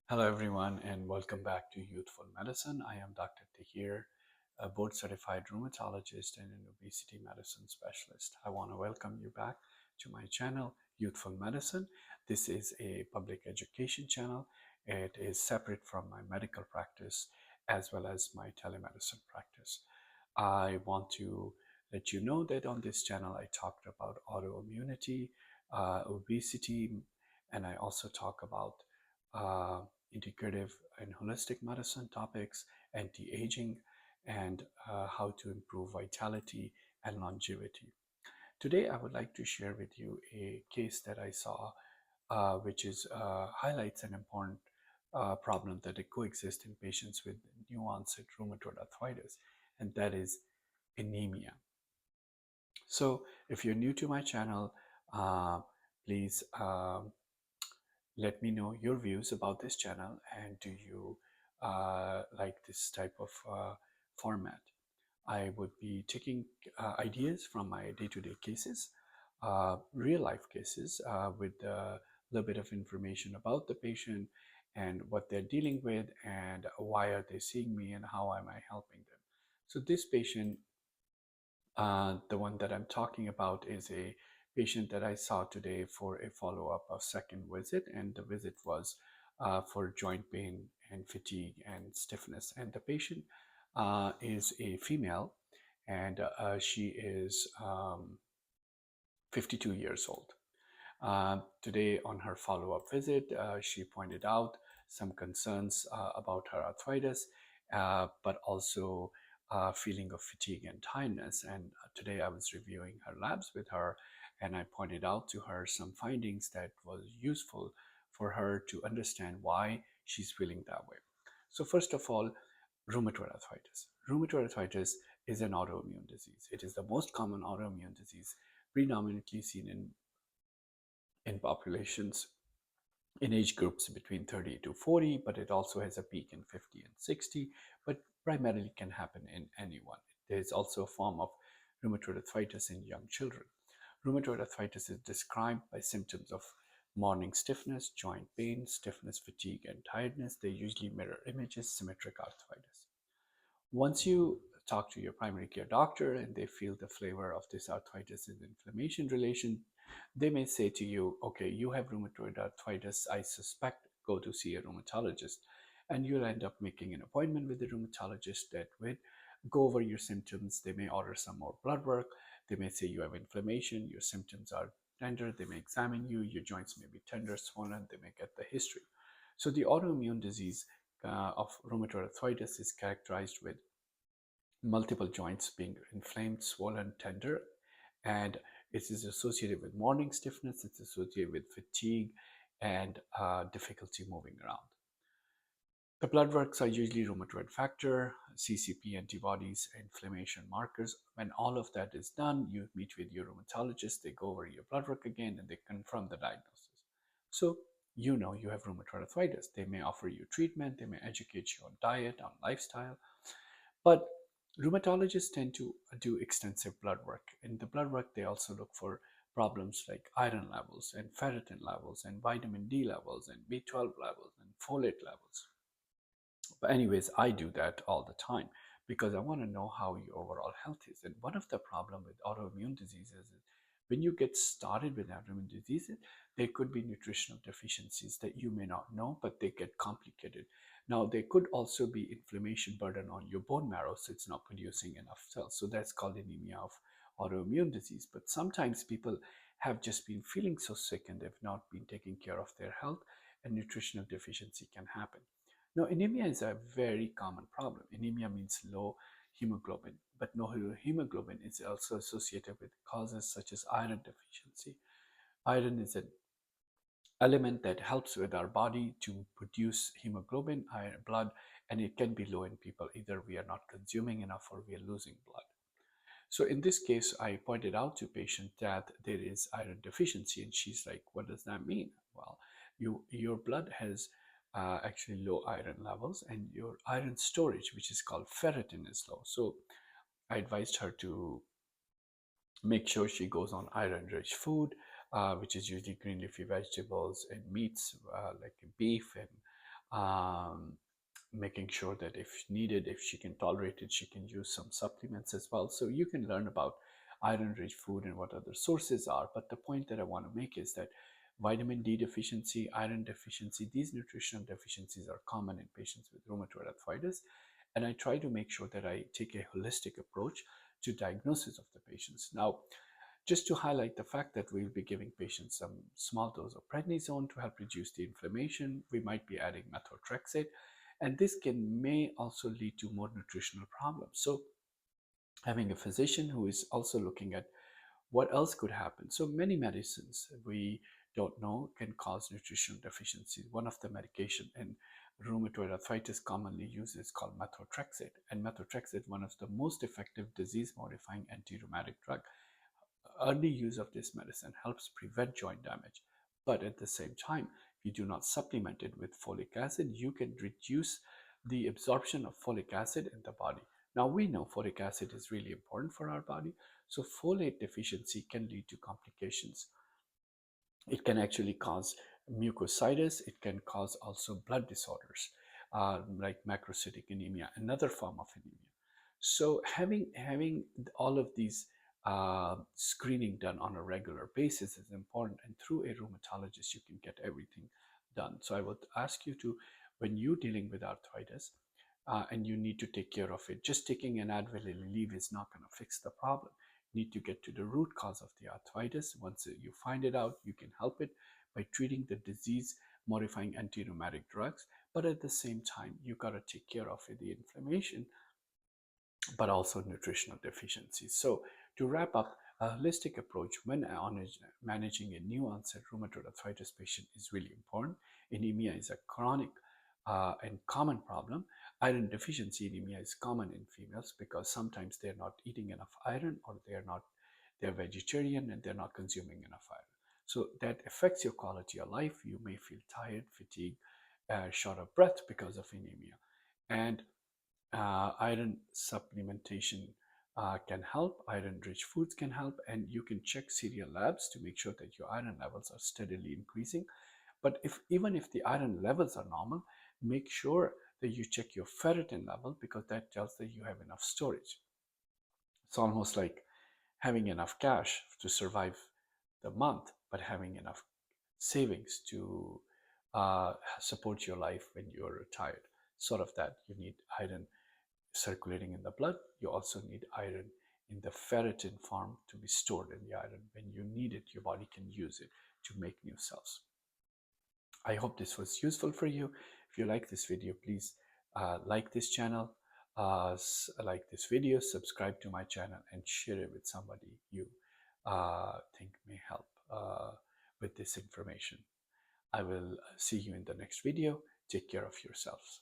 Hello, everyone, and welcome back to Youthful Medicine. I am Dr. Tahir, a board certified rheumatologist and an obesity medicine specialist. I want to welcome you back to my channel, Youthful Medicine. This is a public education channel. It is separate from my medical practice as well as my telemedicine practice. I want to let you know that on this channel, I talked about autoimmunity, obesity, and I also talk about uh, integrative and holistic medicine topics, anti-aging, and how to improve vitality and longevity. Today, I would like to share with you a case that I saw, which is highlights an important problem that coexists in patients with new-onset rheumatoid arthritis, and that is anemia. So, if you're new to my channel, please let me know your views about this channel, and do you like this type of format. I would be taking ideas from my day-to-day cases, real life cases with a little bit of information about the patient and what they're dealing with and why are they seeing me and how am I helping them. So this patient, the one that I'm talking about, is a patient that I saw today for a follow-up, a second visit, and the visit was for joint pain and fatigue and stiffness. And the patient is a female, and she is 52 years old. Today, on her follow-up visit, she pointed out some concerns about her arthritis, but also feeling of fatigue and tiredness. And today, I was reviewing her labs with her, and I pointed out to her some findings that was useful for her to understand why she's feeling that way. So, first of all, rheumatoid arthritis. Rheumatoid arthritis is an autoimmune disease. It is the most common autoimmune disease predominantly seen in populations in age groups between 30 to 40, but it also has a peak in 50 and 60, but primarily can happen in anyone. There is also a form of rheumatoid arthritis in young children. Rheumatoid arthritis is described by symptoms of morning stiffness, joint pain, stiffness, fatigue, and tiredness. They usually mirror images, symmetric arthritis. Once you talk to your primary care doctor and they feel the flavor of this arthritis is inflammation relation, they may say to you, okay, you have rheumatoid arthritis, I suspect, go to see a rheumatologist. And you'll end up making an appointment with the rheumatologist that would go over your symptoms. They may order some more blood work. They may say you have inflammation, your symptoms are tender. They may examine you, your joints may be tender, swollen. They may get the history. So the autoimmune disease of rheumatoid arthritis is characterized with multiple joints being inflamed, swollen, tender, and it is associated with morning stiffness, it's associated with fatigue and difficulty moving around. The blood works are usually rheumatoid factor, CCP antibodies, inflammation markers. When all of that is done, you meet with your rheumatologist, they go over your blood work again, and they confirm the diagnosis. So you know you have rheumatoid arthritis. They may offer you treatment, they may educate you on diet, on lifestyle, but rheumatologists tend to do extensive blood work. In the blood work, they also look for problems like iron levels and ferritin levels and vitamin D levels and B12 levels and folate levels. But anyways, I do that all the time because I want to know how your overall health is. And one of the problem with autoimmune diseases is when you get started with autoimmune diseases, there could be nutritional deficiencies that you may not know, but they get complicated. Now, there could also be inflammation burden on your bone marrow, so it's not producing enough cells. So that's called anemia of autoimmune disease. But sometimes people have just been feeling so sick and they've not been taking care of their health, and nutritional deficiency can happen. Now, anemia is a very common problem. Anemia means low hemoglobin, but no hemoglobin is also associated with causes such as iron deficiency. Iron is an element that helps with our body to produce hemoglobin, iron blood, and it can be low in people. Either we are not consuming enough or we are losing blood. So in this case, I pointed out to patient that there is iron deficiency, and she's like, "What does that mean?" Well, your blood has actually low iron levels, and your iron storage, which is called ferritin, is low. So I advised her to make sure she goes on iron-rich food, which is usually green leafy vegetables and meats like beef and making sure that if needed, if she can tolerate it, she can use some supplements as well. So you can learn about iron-rich food and what other sources are. But the point that I want to make is that vitamin D deficiency, iron deficiency, these nutritional deficiencies are common in patients with rheumatoid arthritis. And I try to make sure that I take a holistic approach to diagnosis of the patients. Now, just to highlight the fact that we'll be giving patients some small dose of prednisone to help reduce the inflammation, we might be adding methotrexate, and this may also lead to more nutritional problems. So having a physician who is also looking at what else could happen. So many medicines we don't know can cause nutritional deficiencies. One of the medication in rheumatoid arthritis commonly used is called methotrexate, and methotrexate, one of the most effective disease modifying anti-rheumatic drug. Early use of this medicine helps prevent joint damage, but at the same time, if you do not supplement it with folic acid, you can reduce the absorption of folic acid in the body. Now we know folic acid is really important for our body, so folate deficiency can lead to complications. It can actually cause mucositis. It can cause also blood disorders like macrocytic anemia, another form of anemia. So having all of these screening done on a regular basis is important, and through a rheumatologist you can get everything done. So I would ask you to, when you're dealing with arthritis and you need to take care of it, just taking an Advil and leave is not going to fix the problem. You need to get to the root cause of the arthritis. Once you find it out, you can help it by treating the disease modifying anti-rheumatic drugs, but at the same time you got to take care of the inflammation but also nutritional deficiencies. So to wrap up, a holistic approach when managing a new onset rheumatoid arthritis patient is really important. Anemia is a chronic and common problem. Iron deficiency anemia is common in females because sometimes they're not eating enough iron, or they're vegetarian and they're not consuming enough iron. So that affects your quality of life. You may feel tired, fatigued, short of breath because of anemia. And iron supplementation can help. Iron-rich foods can help, and you can check serial labs to make sure that your iron levels are steadily increasing. But even if the iron levels are normal, make sure that you check your ferritin level, because that tells that you have enough storage. It's almost like having enough cash to survive the month, but having enough savings to support your life when you're retired. Sort of that. You need iron circulating in the blood. You also need iron in the ferritin form to be stored in the iron. When you need it, your body can use it to make new cells. I hope this was useful for you. If you like this video, please like this channel, like this video, subscribe to my channel, and share it with somebody you think may help with this information. I will see you in the next video. Take care of yourselves.